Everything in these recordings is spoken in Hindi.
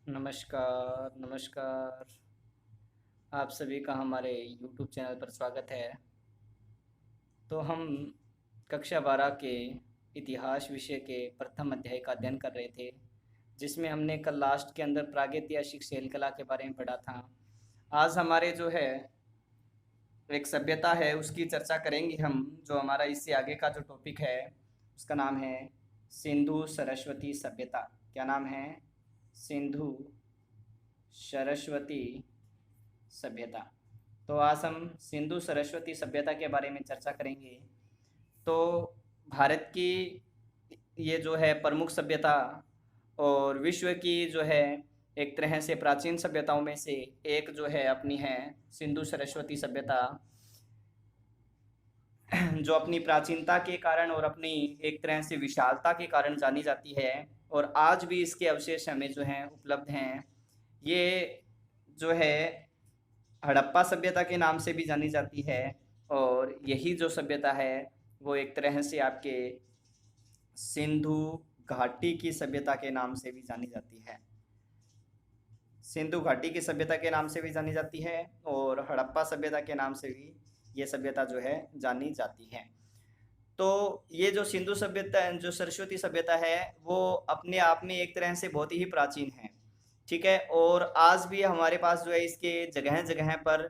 नमस्कार, नमस्कार। आप सभी का हमारे यूट्यूब चैनल पर स्वागत है। तो हम कक्षा 12 के इतिहास विषय के प्रथम अध्याय का अध्ययन कर रहे थे, जिसमें हमने कल लास्ट के अंदर प्रागैतिहासिक शैल कला के बारे में पढ़ा था। आज हमारे जो है एक सभ्यता है, उसकी चर्चा करेंगे हम। जो हमारा इससे आगे का जो टॉपिक है, उसका नाम है सिंधु सरस्वती सभ्यता। क्या नाम है? सिंधु सरस्वती सभ्यता। तो आज हम सिंधु सरस्वती सभ्यता के बारे में चर्चा करेंगे। तो भारत की ये जो है प्रमुख सभ्यता और विश्व की जो है एक तरह से प्राचीन सभ्यताओं में से एक जो है अपनी है सिंधु सरस्वती सभ्यता, जो अपनी प्राचीनता के कारण और अपनी एक तरह से विशालता के कारण जानी जाती है। और आज भी इसके अवशेष हमें जो हैं उपलब्ध हैं। ये जो है हड़प्पा सभ्यता के नाम से भी जानी जाती है। और यही जो सभ्यता है वो एक तरह से आपके सिंधु घाटी की सभ्यता के नाम से भी जानी जाती है। सिंधु घाटी की सभ्यता के नाम से भी जानी जाती है और हड़प्पा सभ्यता के नाम से भी ये सभ्यता जो है जानी जाती है। तो ये जो सिंधु सभ्यता, जो सरस्वती सभ्यता है, वो अपने आप में एक तरह से बहुत ही प्राचीन है। ठीक है। और आज भी हमारे पास जो है इसके जगह जगह पर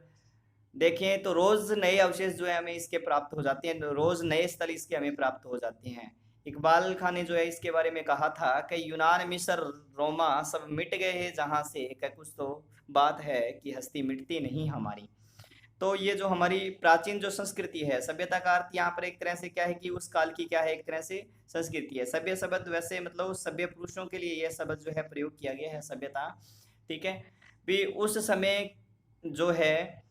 देखें तो रोज नए अवशेष जो है हमें इसके प्राप्त हो जाते हैं, रोज नए स्थल इसके हमें प्राप्त हो जाते हैं। इकबाल खान ने जो है इसके बारे में कहा था कि यूनान मिस्र रोमा सब मिट गए हैं जहाँ से, कुछ तो बात है कि हस्ती मिटती नहीं हमारी। तो ये जो हमारी प्राचीन जो संस्कृति है, सभ्यता का अर्थ यहाँ पर एक तरह से क्या है कि उस काल की क्या है, एक तरह से संस्कृति है। सभ्य शब्द वैसे मतलब सभ्य पुरुषों के लिए यह शब्द जो है प्रयोग किया गया है, सभ्यता। ठीक है। भी उस समय जो है,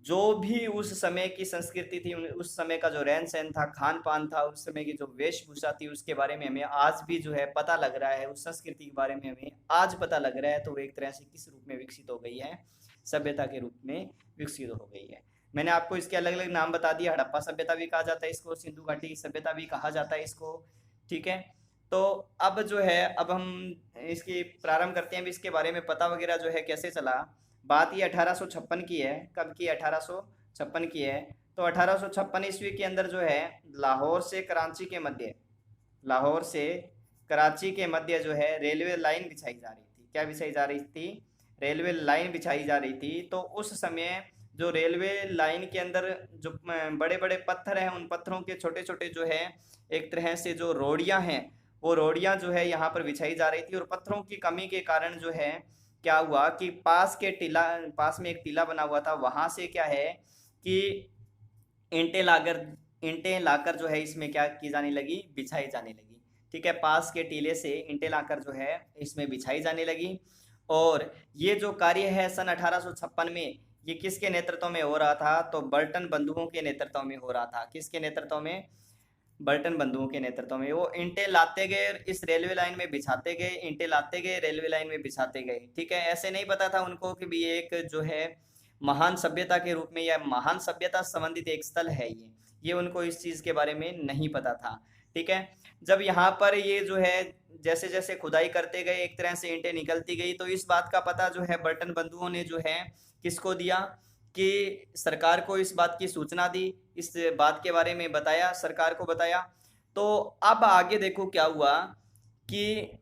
जो भी उस समय की संस्कृति थी, उस समय का जो रहन सहन था, खान पान था, उस समय की जो वेशभूषा थी, उसके बारे में हमें आज भी जो है पता लग रहा है। उस संस्कृति के बारे में हमें आज पता लग रहा है। तो वो एक तरह से किस रूप में विकसित हो गई है? सभ्यता के रूप में विकसित हो गई है। मैंने आपको इसके अलग अलग नाम बता दिया। हड़प्पा सभ्यता भी कहा जाता है इसको, सिंधु घाटी की सभ्यता भी कहा जाता है इसको। ठीक है। तो अब जो है, अब हम इसकी प्रारंभ करते हैं। अब इसके बारे में पता वगैरह जो है कैसे चला। बात ये 1856 की है। कब की? 1856 की है। तो 1856 ईस्वी के अंदर जो है लाहौर से कराची के मध्य, लाहौर से कराची के मध्य जो है रेलवे लाइन बिछाई जा रही थी। क्या बिछाई जा रही थी? रेलवे लाइन बिछाई जा रही थी। तो उस समय जो रेलवे लाइन के अंदर जो बड़े बड़े पत्थर हैं, उन पत्थरों के छोटे छोटे जो है एक तरह से जो रोड़ियां हैं, वो रोड़ियां जो है यहाँ पर बिछाई जा रही थी। और पत्थरों की कमी के कारण जो है क्या हुआ कि पास में एक टीला बना हुआ था, वहां से क्या है कि ईंटें लाकर ईंटें लाकर जो है इसमें क्या की जाने लगी, बिछाई जाने लगी। ठीक है। पास के टीले से ईंटें लाकर जो है इसमें बिछाई जाने लगी। और ये जो कार्य है सन 1856 में, ये किसके नेतृत्व में हो रहा था? तो बर्टन बंधुओं के नेतृत्व में हो रहा था। किसके नेतृत्व में? बर्टन बंधुओं के नेतृत्व में। वो ईंटें लाते गए, इस रेलवे लाइन में बिछाते गए, ईंटें लाते गए, रेलवे लाइन में बिछाते गए। ठीक है। ऐसे नहीं पता था उनको कि भी एक जो है महान सभ्यता के रूप में या महान सभ्यता संबंधित एक स्थल है ये उनको इस चीज के बारे में नहीं पता था। ठीक है। जब यहाँ पर ये जो है जैसे जैसे खुदाई करते गए, एक तरह से ईंटें निकलती गई, तो इस बात का पता जो है बर्टन बंधुओं ने जो है किसको दिया कि सरकार को इस बात की सूचना दी, इस बात के बारे में बताया, सरकार को बताया। तो अब आगे देखो क्या हुआ कि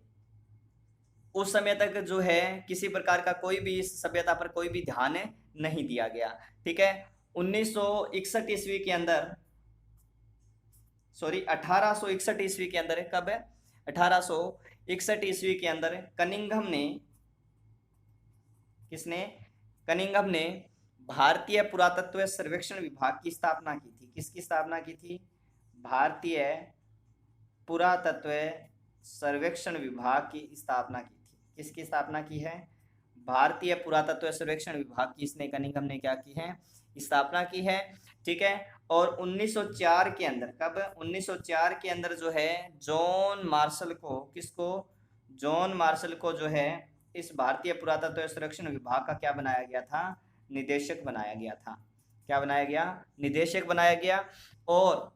उस समय तक जो है किसी प्रकार का कोई भी इस सभ्यता पर कोई भी ध्यान नहीं दिया गया। ठीक है। 1961 ईस्वी के अंदर, सॉरी 1861 ईस्वी के अंदर, कब है? 1861 ईस्वी के अंदर कनिंघम ने, किसने? कनिंघम ने भारतीय पुरातत्व सर्वेक्षण विभाग की स्थापना की थी। किसकी स्थापना की थी? भारतीय पुरातत्व सर्वेक्षण विभाग की स्थापना की थी। किसकी स्थापना की है? भारतीय पुरातत्व सर्वेक्षण विभाग की इसने, कनिंघम ने क्या की है? स्थापना की है। ठीक है। और 1904 के अंदर, कब? 1904 के अंदर जो है जॉन मार्शल को, किसको? जॉन मार्शल को जो है इस भारतीय पुरातत्व सर्वेक्षण विभाग का क्या बनाया गया था? निदेशक बनाया गया था। क्या बनाया गया? निदेशक बनाया गया। और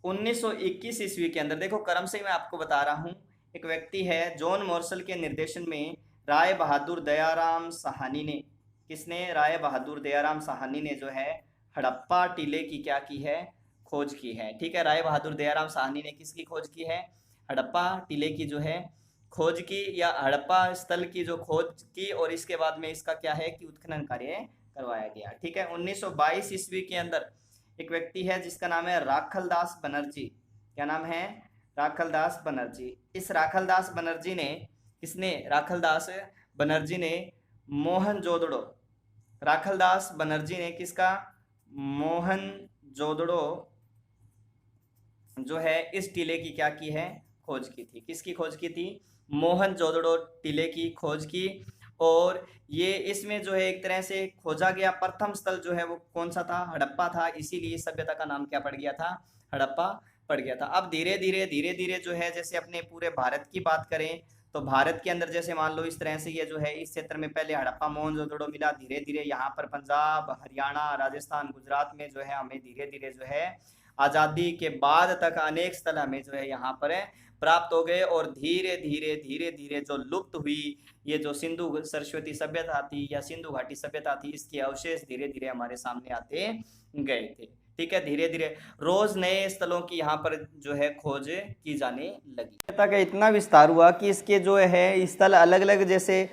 1921 ईस्वी के अंदर, देखो क्रम से मैं आपको बता रहा हूं, एक व्यक्ति है, जॉन मॉर्शल के निर्देशन में राय बहादुर दयाराम साहनी ने, किसने, राय बहादुर दयाराम साहनी ने जो है हड़प्पा टीले की क्या की है, खोज की है। ठीक है, राय बहादुर दयाराम साहनी ने किसकी खोज की है, हड़प्पा टीले की जो है खोज की, या हड़प्पा स्थल की जो खोज की, और इसके बाद में इसका क्या है कि उत्खनन कार्य करवाया गया। ठीक है, 1922 ईस्वी के अंदर एक व्यक्ति है जिसका नाम है राखलदास बनर्जी। क्या नाम है, राखलदास बनर्जी। इस राखलदास बनर्जी ने, किसने, राखलदास बनर्जी ने मोहनजोदड़ो, राखलदास बनर्जी ने किसका, मोहनजोदड़ो जो है इस टीले की क्या की है, खोज की थी। किसकी खोज की थी, मोहनजोदड़ो टीले की खोज की। और ये इसमें जो है एक तरह से खोजा गया प्रथम स्थल जो है वो कौन सा था, हड़प्पा था, इसीलिए सभ्यता का नाम क्या पड़ गया था, हड़प्पा पड़ गया था। अब धीरे धीरे जो है, जैसे अपने पूरे भारत की बात करें तो भारत के अंदर जैसे मान लो इस तरह से ये जो है इस क्षेत्र में पहले हड़प्पा मोहनजोदड़ो मिला, धीरे धीरे यहाँ पर पंजाब, हरियाणा, राजस्थान, गुजरात में जो है हमें धीरे धीरे जो है आज़ादी के बाद तक अनेक स्थल हमें जो है यहाँ पर प्राप्त हो गए। और धीरे धीरे जो लुप्त हुई ये जो सिंधु सरस्वती सभ्यता थी या सिंधु घाटी सभ्यता थी, इसके अवशेष धीरे धीरे हमारे सामने आते गए थे। ठीक है, धीरे धीरे रोज नए स्थलों की यहाँ पर जो है खोज की जाने लगी। सभ्यता का इतना विस्तार हुआ कि इसके जो है स्थल अलग अलग, जैसे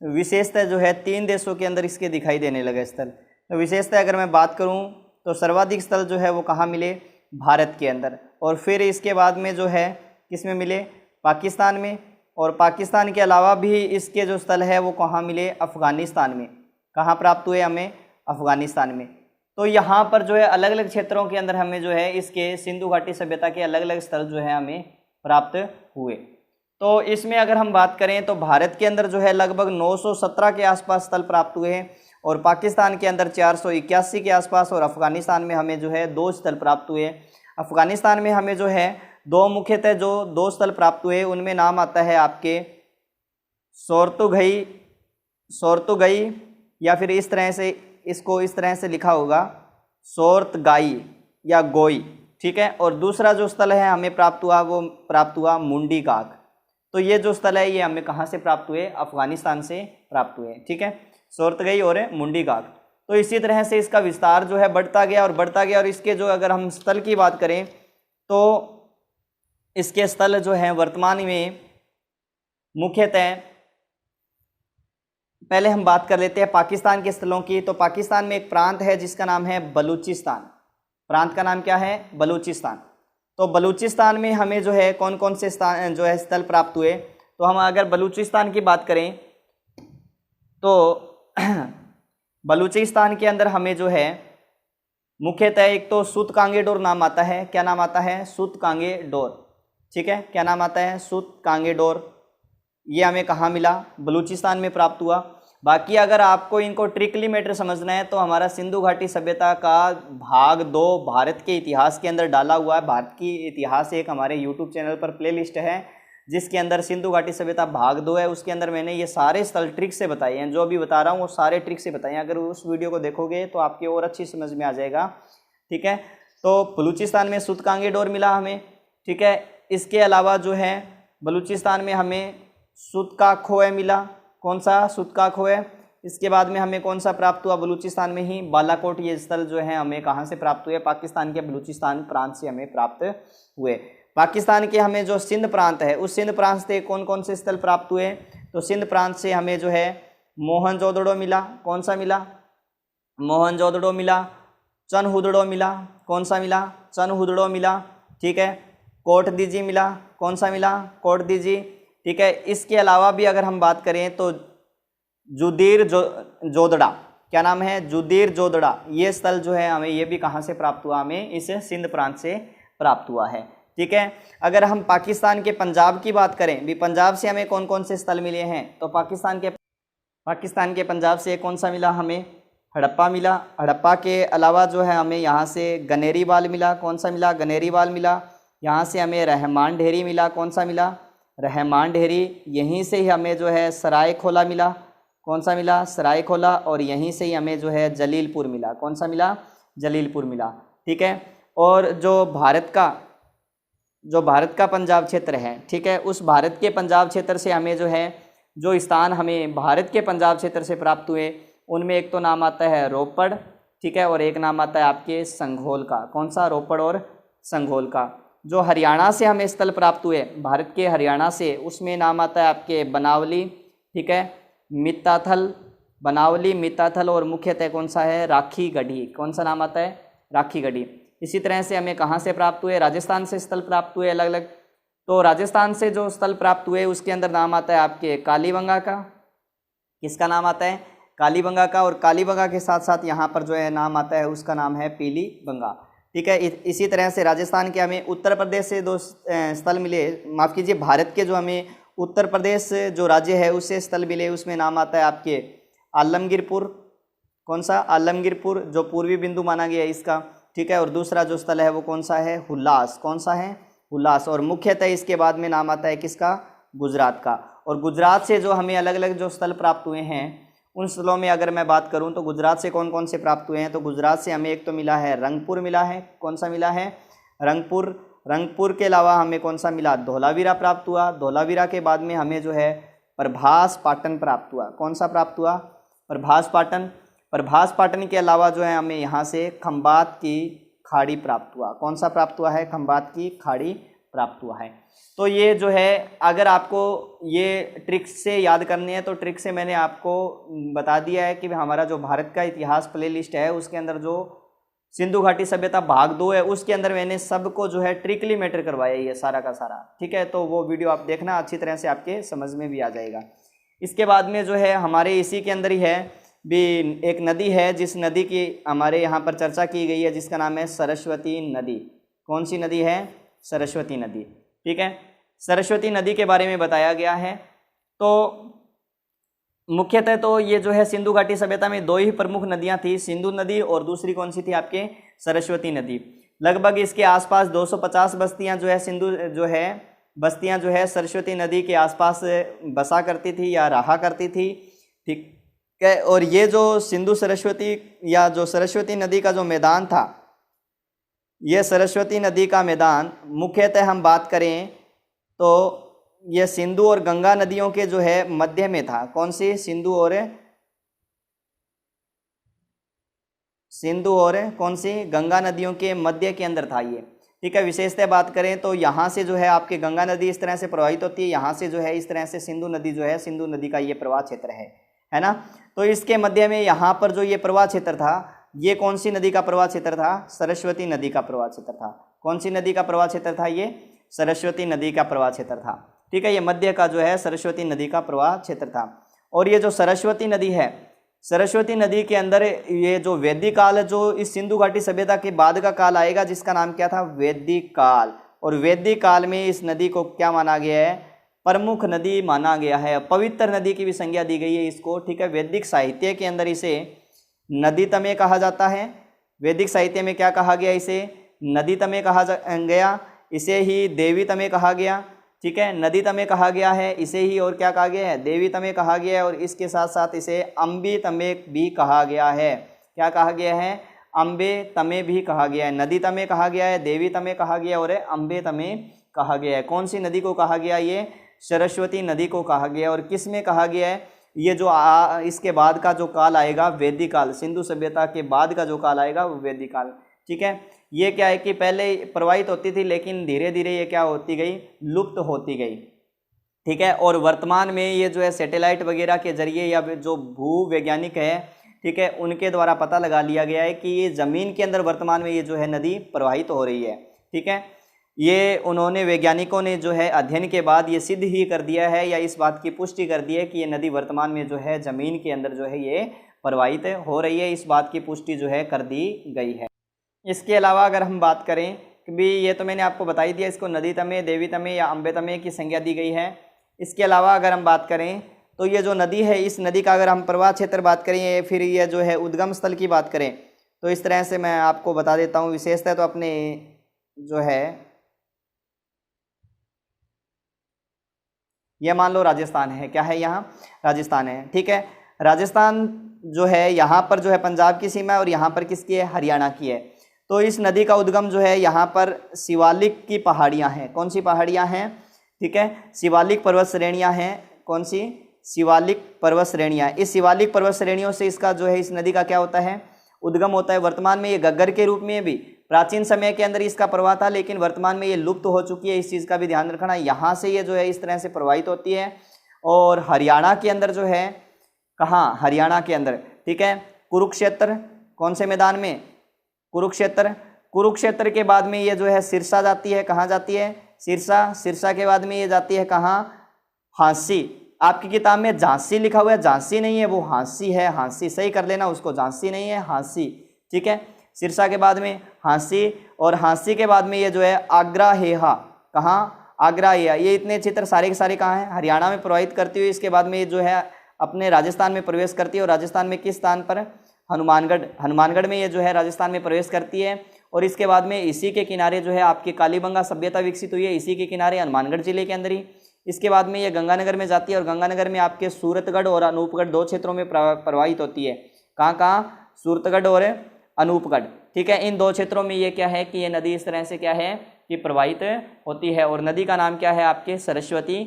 विशेषता जो है 3 देशों के अंदर इसके दिखाई देने लगे स्थल। तो विशेषता अगर मैं बात करूँ तो सर्वाधिक स्थल जो है वो कहाँ मिले, भारत के अंदर, और फिर इसके बाद में जो है किस में मिले, पाकिस्तान में, और पाकिस्तान के अलावा भी इसके जो स्थल है वो कहाँ मिले, अफ़गानिस्तान में। कहाँ प्राप्त हुए हमें, अफ़गानिस्तान में। तो यहाँ पर जो है अलग अलग क्षेत्रों के अंदर हमें जो है इसके सिंधु घाटी सभ्यता के अलग अलग स्थल जो है हमें प्राप्त हुए। तो इसमें अगर हम बात करें तो भारत के अंदर जो है लगभग 917 के आसपास स्थल प्राप्त हुए हैं, और पाकिस्तान के अंदर 481 के आसपास, और अफ़गानिस्तान में हमें जो है 2 स्थल प्राप्त हुए। अफ़गानिस्तान में हमें जो है 2 मुख्यतः जो 2 स्थल प्राप्त हुए उनमें नाम आता है आपके सोर्तुगई, या फिर इस तरह से इसको इस तरह से लिखा होगा सोर्तगाई या गोई। ठीक है, और दूसरा जो स्थल है हमें प्राप्त हुआ वो प्राप्त हुआ मुंडी गाग। तो ये जो स्थल है ये हमें कहाँ से प्राप्त हुए, अफ़गानिस्तान से प्राप्त हुए। ठीक है, सोर्तगाई और मुंडी गाग। तो इसी तरह से इसका विस्तार जो है बढ़ता गया और बढ़ता गया, और इसके जो अगर हम स्थल की बात करें तो इसके स्थल जो हैं वर्तमान में मुख्यतः, पहले हम बात कर लेते हैं पाकिस्तान के स्थलों की। तो पाकिस्तान में एक प्रांत है जिसका नाम है बलूचिस्तान। प्रांत का नाम क्या है, बलूचिस्तान। तो बलूचिस्तान में हमें जो है कौन कौन से स्थान जो है स्थल प्राप्त हुए, तो हम अगर बलूचिस्तान की बात करें तो बलूचिस्तान के अंदर हमें जो है मुख्यतः एक तो सूत कांगे डोर नाम आता है। क्या नाम आता है, सूत कांगे डोर। ठीक है, क्या नाम आता है, सूत कांगे डोर। ये हमें कहाँ मिला, बलूचिस्तान में प्राप्त हुआ। बाकी अगर आपको इनको ट्रिकली मैटर समझना है तो हमारा सिंधु घाटी सभ्यता का भाग 2 भारत के इतिहास के अंदर डाला हुआ है। भारत की इतिहास एक हमारे यूट्यूब चैनल पर प्लेलिस्ट है जिसके अंदर सिंधु घाटी सभ्यता भाग 2 है। उसके अंदर मैंने ये सारे स्थल ट्रिक से बताए हैं, जो अभी बता रहा हूँ वो सारे ट्रिक से बताए हैं। अगर उस वीडियो को देखोगे तो आपकी और अच्छी समझ में आ जाएगा। ठीक है, तो बलूचिस्तान में सूतकांगे डोर मिला हमें। ठीक है, इसके अलावा जो है बलूचिस्तान में हमें सूतका खोए मिला। कौन सा, सूतका खोए। इसके बाद में हमें कौन सा प्राप्त हुआ, बलूचिस्तान में ही बालाकोट। ये स्थल जो है हमें कहाँ से प्राप्त हुए, पाकिस्तान के बलूचिस्तान प्रांत से हमें प्राप्त हुए। पाकिस्तान के हमें जो सिंध प्रांत है उस सिंध प्रांत से कौन कौन से स्थल प्राप्त हुए, तो सिंध प्रांत से हमें जो है मोहनजोदड़ो मिला। कौन सा मिला, मोहनजोदड़ो मिला। चनहुदड़ो मिला। कौन सा मिला, चनहुदड़ो मिला। ठीक है, कोटदीजी मिला। कौन सा मिला, कोटदीजी। ठीक है, इसके अलावा भी अगर हम बात करें तो जुदीर जोदड़ा। क्या नाम है, जुदीर जोदड़ा। ये स्थल जो है हमें ये भी कहाँ से प्राप्त हुआ, हमें इस सिंध प्रांत से प्राप्त हुआ है। ठीक है, अगर हम पाकिस्तान के पंजाब की बात करें भी, पंजाब से हमें कौन कौन से स्थल मिले हैं, तो पाकिस्तान के पंजाब से कौन सा मिला, हमें हड़प्पा मिला। हड़प्पा के अलावा जो है हमें यहाँ से गनेरीवाल मिला। कौन सा मिला, गनेरीवाल मिला। यहाँ से हमें रहमान ढेरी मिला। कौन सा मिला, रहमान ढेरी। यहीं से ही हमें जो है सराय खोला मिला। कौन सा मिला, सराय खोला। और यहीं से ही हमें जो है जलीलपुर मिला। कौन सा मिला, जलीलपुर मिला। ठीक है, और जो भारत का जो भारत का पंजाब क्षेत्र है, ठीक है, उस भारत के पंजाब क्षेत्र से हमें जो है जो स्थान हमें भारत के पंजाब क्षेत्र से प्राप्त हुए उनमें एक तो नाम आता है रोपड़, ठीक है, और एक नाम आता है आपके संघोल का। कौन सा? रोपड़ और संघोल का। जो हरियाणा से हमें स्थल प्राप्त हुए भारत के हरियाणा से, उसमें नाम आता है आपके बनावली, ठीक है, मित्ताथल, बनावली, मित्ताथल, और मुख्यतः कौन सा है? राखी गढ़ी। कौन सा नाम आता है? राखी गढ़ी। इसी तरह से हमें कहाँ से प्राप्त हुए? राजस्थान से स्थल प्राप्त हुए अलग अलग। तो राजस्थान से जो स्थल प्राप्त हुए उसके अंदर नाम आता है आपके कालीबंगा का। किसका नाम आता है? कालीबंगा का। और कालीबंगा के साथ साथ यहाँ पर जो है नाम आता है उसका नाम है पीलीबंगा, ठीक है। इसी तरह से राजस्थान के हमें उत्तर प्रदेश से दो स्थल मिले, माफ़ कीजिए, भारत के जो हमें उत्तर प्रदेश जो राज्य है उससे स्थल मिले, उसमें नाम आता है आपके आलमगीरपुर। कौन सा? आलमगीरपुर, जो पूर्वी बिंदु माना गया है इसका, ठीक है। और दूसरा जो स्थल है वो कौन सा है? हुल्लास। कौन सा है? हुल्लास। और मुख्यतः इसके बाद में नाम आता है किसका? गुजरात का। और गुजरात से जो हमें अलग अलग जो स्थल प्राप्त हुए हैं उन स्थलों में अगर मैं बात करूं तो गुजरात से कौन कौन से प्राप्त हुए हैं, तो गुजरात से हमें एक तो मिला है रंगपुर मिला है। कौन सा मिला है? रंगपुर। रंगपुर के अलावा हमें कौन सा मिला? धौलावीरा प्राप्त हुआ। धौलावीरा के बाद में हमें जो है प्रभास पाटन प्राप्त हुआ। कौन सा प्राप्त हुआ? प्रभास पाटन। प्रभास पाटन के अलावा जो है हमें यहाँ से खंबात की खाड़ी प्राप्त हुआ। कौन सा प्राप्त हुआ है? खंबात की खाड़ी प्राप्त हुआ है। तो ये जो है अगर आपको ये ट्रिक्स से याद करनी है तो ट्रिक से मैंने आपको बता दिया है कि हमारा जो भारत का इतिहास प्लेलिस्ट है उसके अंदर जो सिंधु घाटी सभ्यता भाग 2 है उसके अंदर मैंने सबको जो है ट्रिकली मैटर करवाया ये सारा का सारा, ठीक है। तो वो वीडियो आप देखना, अच्छी तरह से आपके समझ में भी आ जाएगा। इसके बाद में जो है हमारे इसी के अंदर ही है भी एक नदी है जिस नदी की हमारे यहाँ पर चर्चा की गई है जिसका नाम है सरस्वती नदी। कौन सी नदी है? सरस्वती नदी, ठीक है। सरस्वती नदी के बारे में बताया गया है। तो मुख्यतः तो ये जो है सिंधु घाटी सभ्यता में 2 ही प्रमुख नदियां थी, सिंधु नदी और दूसरी कौन सी थी? आपके सरस्वती नदी। लगभग इसके आसपास 250 बस्तियां जो है बस्तियां जो है सरस्वती नदी के आसपास बसा करती थी या रहा करती थी, ठीक है। और ये जो सिंधु सरस्वती या जो सरस्वती नदी का जो मैदान था, ये सरस्वती नदी का मैदान मुख्यतः हम बात करें तो ये सिंधु और गंगा नदियों के जो है मध्य में था। कौन सी? सिंधु और कौन सी? गंगा नदियों के मध्य के अंदर था ये, ठीक है। विशेषतः बात करें तो यहाँ से जो है आपके गंगा नदी इस तरह से प्रवाहित होती है, यहाँ से जो है इस तरह से सिंधु नदी जो है सिंधु नदी का ये प्रवाह क्षेत्र है ना। तो इसके मध्य में यहाँ पर जो ये प्रवाह क्षेत्र था, ये कौन सी नदी का प्रवाह क्षेत्र था? सरस्वती नदी का प्रवाह क्षेत्र था। कौन सी नदी का प्रवाह क्षेत्र था? ये सरस्वती नदी का प्रवाह क्षेत्र था, ठीक है। ये मध्य का जो है सरस्वती नदी का प्रवाह क्षेत्र था। और ये जो सरस्वती नदी है, सरस्वती नदी के अंदर ये जो वैदिक काल जो इस सिंधु घाटी सभ्यता के बाद का काल आएगा जिसका नाम क्या था? वैदिक काल। और वैदिक काल में इस नदी को क्या माना गया है? प्रमुख नदी माना गया है, पवित्र नदी की भी संज्ञा दी गई है इसको, ठीक है। वैदिक साहित्य के अंदर इसे नदी तमे कहा जाता है। वैदिक साहित्य में क्या कहा गया? इसे नदी तमे कहा गया, इसे ही देवी तमे कहा गया, ठीक है। नदी तमे कहा गया है इसे ही, और क्या कहा गया है? देवी तमे कहा गया है। और इसके साथ साथ इसे अम्बे तमे भी कहा गया है। क्या कहा गया है? अम्बे तमे भी कहा गया है। नदी तमे कहा गया है, देवी तमे कहा गया और अम्बे तमे कहा गया है। कौन सी नदी को कहा गया? ये सरस्वती नदी को कहा गया। और किस में कहा गया है? ये जो इसके बाद का जो काल आएगा वैदिक काल, सिंधु सभ्यता के बाद का जो काल आएगा वो वैदिक काल, ठीक है। ये क्या है कि पहले प्रवाहित होती थी लेकिन धीरे धीरे ये क्या होती गई? लुप्त होती गई, ठीक है। और वर्तमान में ये जो है सैटेलाइट वगैरह के जरिए या जो भू वैज्ञानिक है, ठीक है, उनके द्वारा पता लगा लिया गया है कि ये ज़मीन के अंदर वर्तमान में ये जो है नदी प्रवाहित हो रही है, ठीक है। ये उन्होंने वैज्ञानिकों ने जो है अध्ययन के बाद ये सिद्ध ही कर दिया है या इस बात की पुष्टि कर दी है कि ये नदी वर्तमान में जो है ज़मीन के अंदर जो है ये प्रवाहित हो रही है। इस बात की पुष्टि जो है कर दी गई है। इसके अलावा अगर हम बात करें कि भी ये तो मैंने आपको बता ही दिया, इसको नदी तमे, देवी तमे या अम्बे तमे की संज्ञा दी गई है। इसके अलावा अगर हम बात करें तो ये जो नदी है, इस नदी का अगर हम प्रवाह क्षेत्र बात करें, फिर ये जो है उद्गम स्थल की बात करें तो इस तरह से मैं आपको बता देता हूँ। विशेषतः तो अपने जो है ये मान लो राजस्थान है, क्या है यहाँ? राजस्थान है, ठीक है। राजस्थान जो है यहाँ पर जो है पंजाब की सीमा है और यहाँ पर किसकी है? हरियाणा की है। तो इस नदी का उद्गम जो है यहाँ पर शिवालिक की पहाड़ियाँ हैं। कौन सी पहाड़ियाँ हैं? ठीक है, शिवालिक पर्वत श्रेणियाँ हैं। कौन सी? शिवालिक पर्वत श्रेणियाँ। इस शिवालिक पर्वत श्रेणियों से इसका जो है इस नदी का क्या होता है? उद्गम होता है। वर्तमान में ये गग्गर के रूप में भी प्राचीन समय के अंदर इसका प्रवाह था, लेकिन वर्तमान में ये लुप्त हो चुकी है। इस चीज़ का भी ध्यान रखना। यहाँ से ये जो है इस तरह से प्रवाहित होती है और हरियाणा के अंदर जो है, कहाँ? हरियाणा के अंदर। ठीक है, कुरुक्षेत्र, कौन से मैदान में? कुरुक्षेत्र। कुरुक्षेत्र के बाद में ये जो है सिरसा जाती है। कहाँ जाती है? सिरसा। सिरसा के बाद में ये जाती है कहाँ? झांसी। आपकी किताब में झांसी लिखा हुआ है, झांसी नहीं है, वो हाँसी है। हाँसी सही कर लेना उसको, झांसी नहीं है, हाँसी। ठीक है, सिरसा के बाद में हाँसी, और हाँसी के बाद में ये जो है आगरा हेहा। कहाँ? आगरा हेहा। ये इतने चित्र सारे के सारे कहाँ हैं? हरियाणा में प्रवाहित करती हुई इसके बाद में ये जो है अपने राजस्थान में प्रवेश करती है। और राजस्थान में किस स्थान पर? हनुमानगढ़। हनुमानगढ़ में ये जो है राजस्थान में प्रवेश करती है। और इसके बाद में इसी के किनारे जो है आपकी कालीबंगा सभ्यता विकसित हुई है, इसी के किनारे हनुमानगढ़ जिले के अंदर ही। इसके बाद में ये गंगानगर में जाती है और गंगानगर में आपके सूरतगढ़ और अनूपगढ़ दो क्षेत्रों में प्रवाहित होती है। कहाँ कहाँ? सूरतगढ़ और अनूपगढ़। ठीक है, इन दो क्षेत्रों में ये क्या है कि ये नदी इस तरह से क्या है कि प्रवाहित होती है। और नदी का नाम क्या है आपके? सरस्वती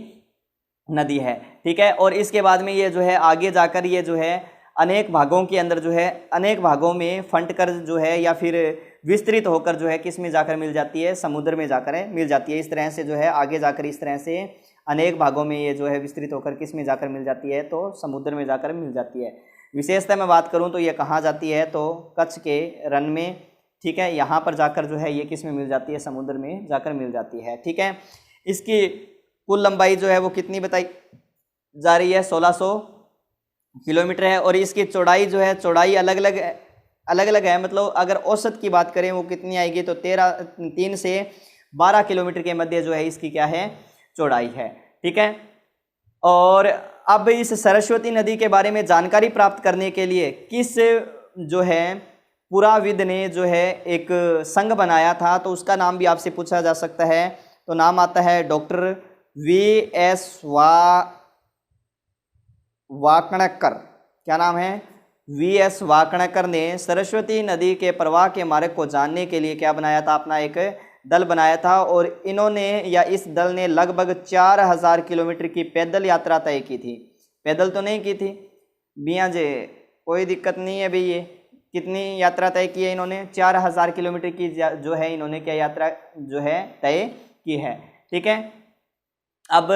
नदी है। ठीक है, और इसके बाद में ये जो है आगे जाकर ये जो है अनेक भागों के अंदर जो है अनेक भागों में फंटकर जो है या फिर विस्तृत होकर जो है किस में जाकर मिल जाती है? समुद्र में जाकर मिल जाती है। इस तरह से जो है आगे जाकर इस तरह से अनेक भागों में ये जो है विस्तृत होकर किस में जाकर मिल जाती है? तो समुद्र में जाकर मिल जाती है। विशेषता में बात करूं तो ये कहाँ जाती है? तो कच्छ के रण में। ठीक है, यहाँ पर जाकर जो है ये किस में मिल जाती है? समुद्र में जाकर मिल जाती है। ठीक है, इसकी कुल लंबाई जो है वो कितनी बताई जा रही है? 1600 किलोमीटर है। और इसकी चौड़ाई जो है, चौड़ाई अलग अलग है। मतलब अगर औसत की बात करें वो कितनी आएगी? तो 3 से 12 किलोमीटर के मध्य जो है इसकी क्या है? चौड़ाई है। ठीक है, और अब इस सरस्वती नदी के बारे में जानकारी प्राप्त करने के लिए किस जो है पुराविद ने जो है एक संघ बनाया था, तो उसका नाम भी आपसे पूछा जा सकता है। तो नाम आता है डॉक्टर V.S. वाकणकर। क्या नाम है? V.S. वाकणकर ने सरस्वती नदी के प्रवाह के मार्ग को जानने के लिए क्या बनाया था? अपना एक दल बनाया था। और इन्होंने या इस दल ने लगभग 4000 किलोमीटर की पैदल यात्रा तय की थी। पैदल तो नहीं की थी बिया जे, कोई दिक्कत नहीं है भाई। ये कितनी यात्रा तय की है इन्होंने? 4000 किलोमीटर की जो है इन्होंने क्या यात्रा जो है तय की है। ठीक है, अब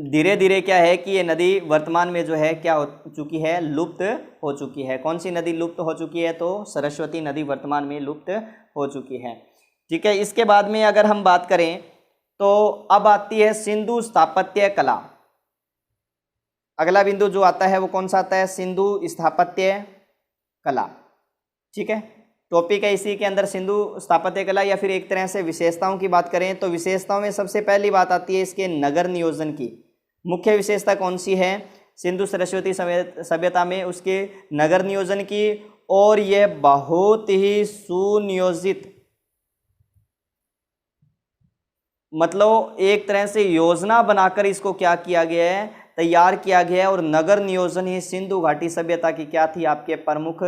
धीरे धीरे क्या है कि ये नदी वर्तमान में जो है क्या हो चुकी है? लुप्त हो चुकी है। कौन सी नदी लुप्त हो चुकी है? तो सरस्वती नदी वर्तमान में लुप्त हो चुकी है। ठीक है, इसके बाद में अगर हम बात करें तो अब आती है सिंधु स्थापत्य कला। अगला बिंदु जो आता है वो कौन सा आता है? सिंधु स्थापत्य कला। ठीक है, टॉपिक है इसी के अंदर सिंधु स्थापत्य कला, या फिर एक तरह से विशेषताओं की बात करें तो विशेषताओं में सबसे पहली बात आती है इसके नगर नियोजन की। मुख्य विशेषता कौन सी है सिंधु सरस्वती सभ्यता में? उसके नगर नियोजन की। और यह बहुत ही सुनियोजित, मतलब एक तरह से योजना बनाकर इसको क्या किया गया है? तैयार किया गया है। और नगर नियोजन ही सिंधु घाटी सभ्यता की क्या थी? आपके प्रमुख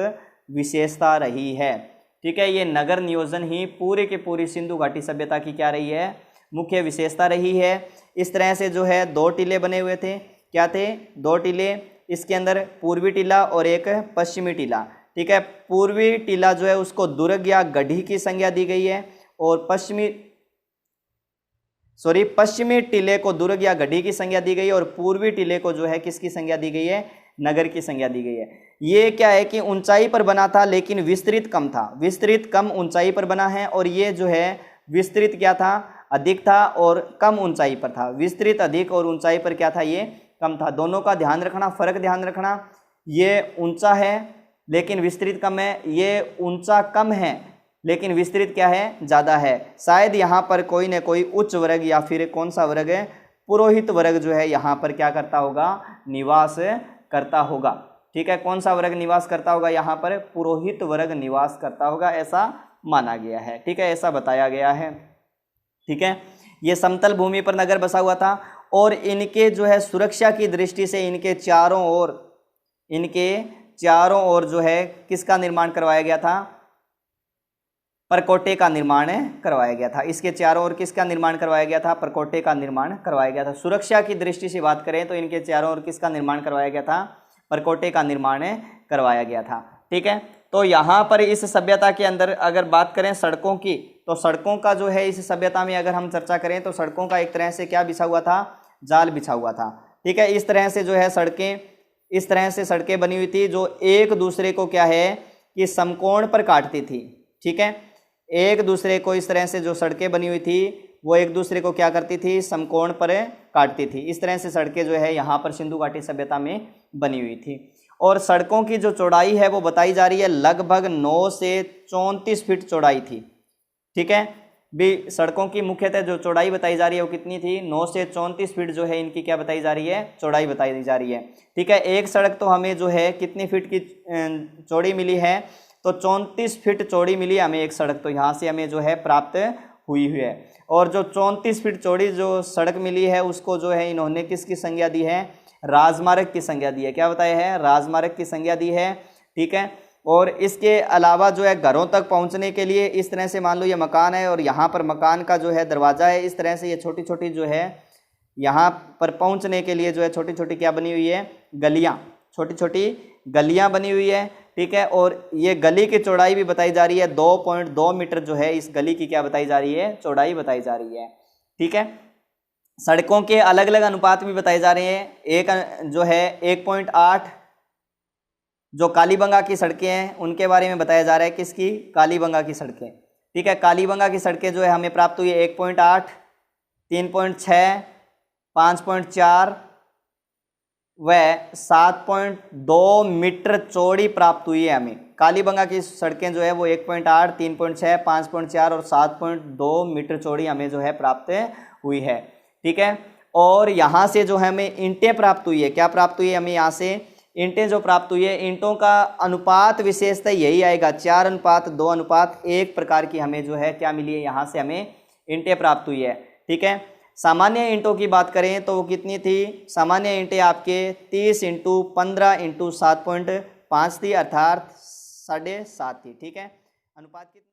विशेषता रही है। ठीक है, ये नगर नियोजन ही पूरे के पूरी सिंधु घाटी सभ्यता की क्या रही है? मुख्य विशेषता रही है। इस तरह से जो है 2 टीले बने हुए थे। क्या थे? 2 टीले। इसके अंदर पूर्वी टीला और एक पश्चिमी टीला। ठीक है, पूर्वी टीला जो है उसको दुर्ग या गढ़ी की संज्ञा दी गई है, और पश्चिमी टीले को दुर्ग या गढ़ी की संज्ञा दी गई है, और पूर्वी टीले को जो है किसकी संज्ञा दी गई है? नगर की संज्ञा दी गई है। ये क्या है कि ऊंचाई पर बना था लेकिन विस्तृत कम था। विस्तृत कम ऊंचाई पर बना है, और ये जो है विस्तृत क्या था? अधिक था, और कम ऊंचाई पर था। विस्तृत अधिक और ऊंचाई पर क्या था? ये कम था। दोनों का ध्यान रखना, फर्क ध्यान रखना। ये ऊंचा है लेकिन विस्तृत कम है, ये ऊंचा कम है लेकिन विस्तृत क्या है? ज़्यादा है। शायद यहाँ पर कोई न कोई उच्च वर्ग या फिर कौन सा वर्ग है? पुरोहित वर्ग जो है यहाँ पर क्या करता होगा? निवास करता होगा। ठीक है, कौन सा वर्ग निवास करता होगा यहाँ पर? पुरोहित वर्ग निवास करता होगा, ऐसा माना गया है। ठीक है, ऐसा बताया गया है। ठीक है, ये समतल भूमि पर नगर बसा हुआ था, और इनके जो है सुरक्षा की दृष्टि से इनके चारों ओर जो है किसका निर्माण करवाया गया था? परकोटे का निर्माण करवाया गया था। इसके चारों ओर किसका निर्माण करवाया गया था? परकोटे का निर्माण करवाया गया था। सुरक्षा की दृष्टि से बात करें तो इनके चारों ओर किसका निर्माण करवाया गया था? परकोटे का निर्माण करवाया गया था। ठीक है, तो यहाँ पर इस सभ्यता के अंदर अगर बात करें सड़कों की, तो सड़कों का जो है इस सभ्यता में अगर हम चर्चा करें तो सड़कों का एक तरह से क्या बिछा हुआ था? जाल बिछा हुआ था। ठीक है, इस तरह से जो है सड़कें, इस तरह से सड़कें बनी हुई थी जो एक दूसरे को क्या है कि समकोण पर काटती थी। ठीक है, एक दूसरे को इस तरह से जो सड़कें बनी हुई थी वो एक दूसरे को क्या करती थी? समकोण पर काटती थी। इस तरह से सड़कें जो है यहाँ पर सिंधु घाटी सभ्यता में बनी हुई थी। और सड़कों की जो चौड़ाई है वो बताई जा रही है लगभग 9 से 34 फीट चौड़ाई थी। ठीक है, भी सड़कों की मुख्यतः जो चौड़ाई बताई जा रही है वो कितनी थी? 9 से 34 फीट जो है इनकी क्या बताई जा रही है? चौड़ाई बताई जा रही है। ठीक है, एक सड़क तो हमें जो है कितनी फीट की चौड़ी मिली है? तो 34 फीट चौड़ी मिली हमें एक सड़क, तो यहाँ से हमें जो है प्राप्त हुई है। और जो 34 फीट चौड़ी जो सड़क मिली है उसको जो है इन्होंने किसकी संज्ञा दी है? राजमार्ग की संज्ञा दी है। क्या बताया है? राजमार्ग की संज्ञा दी है। ठीक है, और इसके अलावा जो है घरों तक पहुंचने के लिए इस तरह से मान लो ये मकान है और यहाँ पर मकान का जो है दरवाज़ा है, इस तरह से ये छोटी छोटी जो है यहाँ पर पहुंचने के लिए जो है छोटी छोटी क्या बनी हुई है? गलियाँ, छोटी छोटी गलियाँ बनी हुई है। ठीक है, और ये गली की चौड़ाई भी बताई जा रही है 2.2 मीटर जो है इस गली की क्या बताई जा रही है? चौड़ाई बताई जा रही है। ठीक है, सड़कों के अलग अलग अनुपात भी बताए जा रहे हैं। एक जो है 1.8 जो कालीबंगा की सड़कें हैं उनके बारे में बताया जा रहा है। किसकी? कालीबंगा की सड़कें। ठीक है, कालीबंगा की सड़कें जो है हमें प्राप्त हुई है 1.8, 3.6, 5.4 व 7.2 मीटर चौड़ी प्राप्त हुई है हमें। कालीबंगा की सड़कें जो है वो 1.8, 3.6, 5.4 और 7.2 मीटर चौड़ी हमें जो है प्राप्त हुई है। ठीक है, और यहाँ से जो है हमें ईंटें प्राप्त हुई है। क्या प्राप्त हुई है हमें? यहाँ से ईंटें जो प्राप्त हुई है, ईंटों का अनुपात विशेषतः यही आएगा 4:2:1 प्रकार की हमें जो है क्या मिली है? यहाँ से हमें ईंटें प्राप्त हुई है। ठीक है, सामान्य ईंटों की बात करें तो वो कितनी थी? सामान्य ईंटें आपके 30 × 15 × 7.5 थी, अर्थात 7.5 थी। ठीक है, अनुपात कितना?